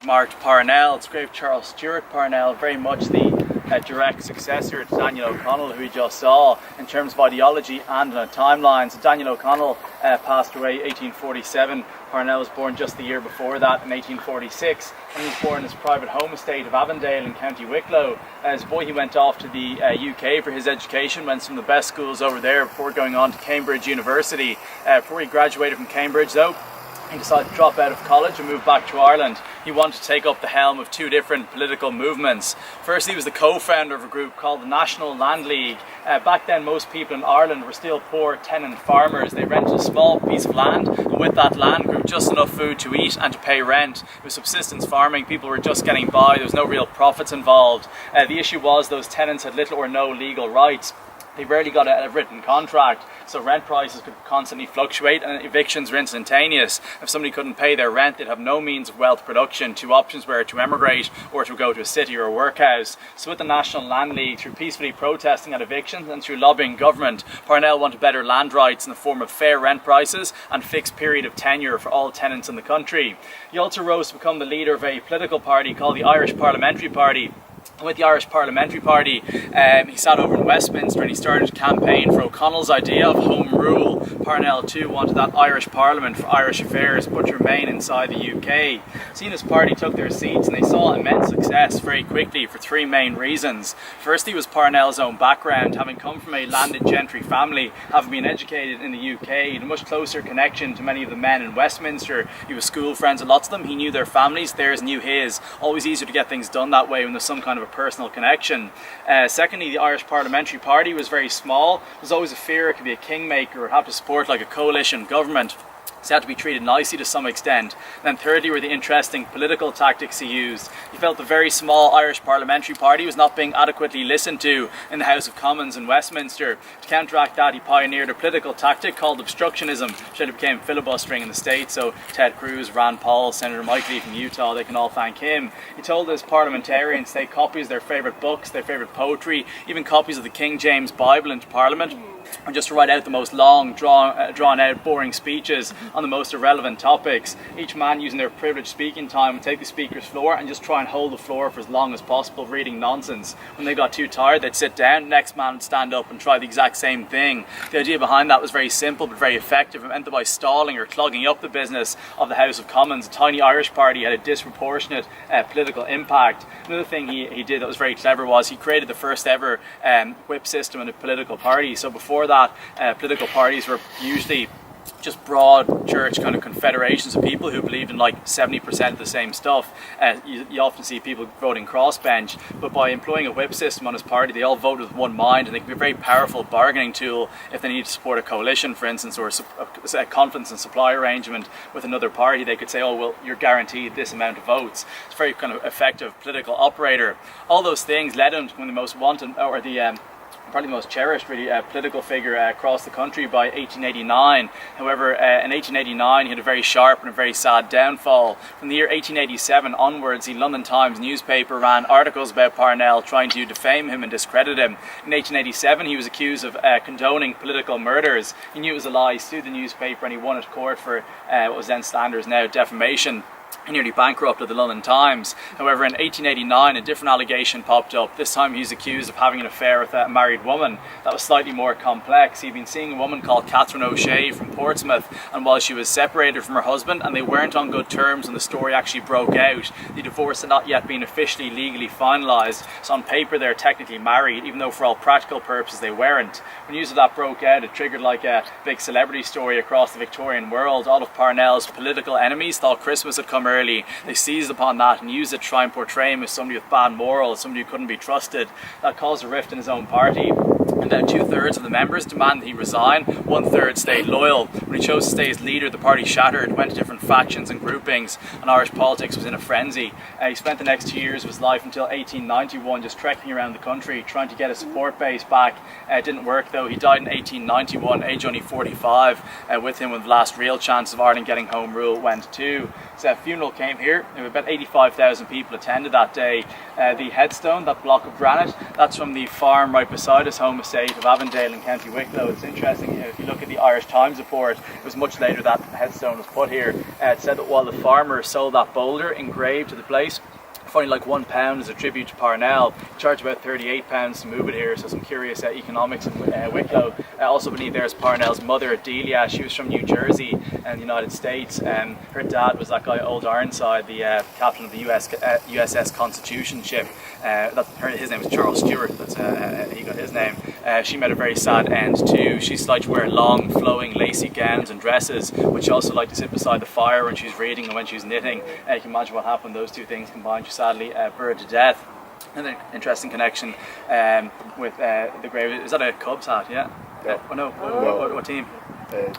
Marked Parnell. It's grave Charles Stewart Parnell, very much the direct successor to Daniel O'Connell, who we just saw in terms of ideology and on a timeline. So Daniel O'Connell passed away 1847. Parnell was born just the year before that in 1846, and he was born in his private home estate of Avondale in County Wicklow. As a boy, he went off to the UK for his education, went to some of the best schools over there before going on to Cambridge University. Before he graduated from Cambridge, though, he decided to drop out of college and move back to Ireland. He wanted to take up the helm of two different political movements. First, he was the co-founder of a group called the National Land League. Back then, most people in Ireland were still poor tenant farmers. They rented a small piece of land, and with that land grew just enough food to eat and to pay rent. It was subsistence farming. People were just getting by. There was no real profits involved. The issue was those tenants had little or no legal rights. They rarely got a written contract, so rent prices could constantly fluctuate and evictions were instantaneous. If somebody couldn't pay their rent, they'd have no means of wealth production. Two options were to emigrate or to go to a city or a workhouse. So with the National Land League, through peacefully protesting at evictions and through lobbying government, Parnell wanted better land rights in the form of fair rent prices and fixed period of tenure for all tenants in the country. He also rose to become the leader of a political party called the Irish Parliamentary Party. With the Irish Parliamentary Party, he sat over in Westminster and he started to campaign for O'Connell's idea of home rule. Parnell too wanted that Irish Parliament for Irish affairs, but to remain inside the UK. Seeing his party took their seats, and they saw immense success very quickly for three main reasons. Firstly was Parnell's own background, having come from a landed gentry family, having been educated in the UK, he had a much closer connection to many of the men in Westminster. He was school friends with lots of them, he knew their families, theirs knew his. Always easier to get things done that way when there's some kind of a personal connection. Secondly, the Irish Parliamentary Party was very small. There was always a fear it could be a kingmaker or have to support like a coalition government. So he had to be treated nicely to some extent. And then thirdly were the interesting political tactics he used. He felt the very small Irish Parliamentary Party was not being adequately listened to in the House of Commons in Westminster. To counteract that, he pioneered a political tactic called obstructionism, which later became filibustering in the States. So Ted Cruz, Rand Paul, Senator Mike Lee from Utah, they can all thank him. He told his parliamentarians to take copies of their favourite books, their favourite poetry, even copies of the King James Bible into Parliament, and just to write out the most long, drawn out, boring speeches on the most irrelevant topics. Each man using their privileged speaking time would take the speaker's floor and just try and hold the floor for as long as possible, reading nonsense. When they got too tired, they'd sit down, the next man would stand up and try the exact same thing. The idea behind that was very simple but very effective. It meant that by stalling or clogging up the business of the House of Commons, a tiny Irish party had a disproportionate political impact. Another thing he did that was very clever was he created the first ever whip system in a political party. So before that, political parties were usually just broad church kind of confederations of people who believed in like 70% of the same stuff. You often see people voting crossbench, but by employing a whip system on his party, they all vote with one mind, and they can be a very powerful bargaining tool if they need to support a coalition, for instance, or a confidence and supply arrangement with another party. They could say, oh well, you're guaranteed this amount of votes. It's a very kind of effective political operator. All those things led him to one of the most wanted, or probably the most cherished really political figure across the country by 1889. However, in 1889 he had a very sharp and a very sad downfall. From the year 1887 onwards, the London Times newspaper ran articles about Parnell trying to defame him and discredit him. In 1887 he was accused of condoning political murders. He knew it was a lie, he sued the newspaper, and he won at court for what was then standards, now defamation. He nearly bankrupted the London Times. However, in 1889 a different allegation popped up. This time he was accused of having an affair with a married woman. That was slightly more complex. He'd been seeing a woman called Catherine O'Shea from Portsmouth, and while she was separated from her husband and they weren't on good terms when the story actually broke out, the divorce had not yet been officially legally finalised. So on paper they're technically married, even though for all practical purposes they weren't. When news of that broke out, it triggered like a big celebrity story across the Victorian world. All of Parnell's political enemies thought Christmas had come early. They seized upon that and used it to try and portray him as somebody with bad morals, somebody who couldn't be trusted. That caused a rift in his own party. And then 2/3 of the members demanded he resign, 1/3 stayed loyal. When he chose to stay as leader, the party shattered, went to different factions and groupings, and Irish politics was in a frenzy. He spent the next 2 years of his life until 1891 just trekking around the country, trying to get a support base back. It didn't work though. He died in 1891, age only 45. With him, when the last real chance of Ireland getting home rule went too. So a funeral came here. About 85,000 people attended that day. The headstone, that block of granite, that's from the farm right beside his home home estate of Avondale in County Wicklow. It's interesting, if you look at the Irish Times report, it was much later that headstone was put here. It said that while the farmer sold that boulder engraved to the place, funny, like £1 is a tribute to Parnell. He charged about £38 to move it here, so some curious economics in Wicklow. Also beneath there is Parnell's mother, Delia. She was from New Jersey in the United States. Her dad was that guy, Old Ironside, the captain of the USS Constitution ship. His name was Charles Stewart, he got his name. She met a very sad end too. She used to like to wear long, flowing, lacy gowns and dresses, which she also liked to sit beside the fire when she was reading and when she was knitting. You can imagine what happened, those two things combined. She sadly burned to death. And an interesting connection with the grave. Is that a Cubs hat? Yeah? Yeah. Oh no, what team? It's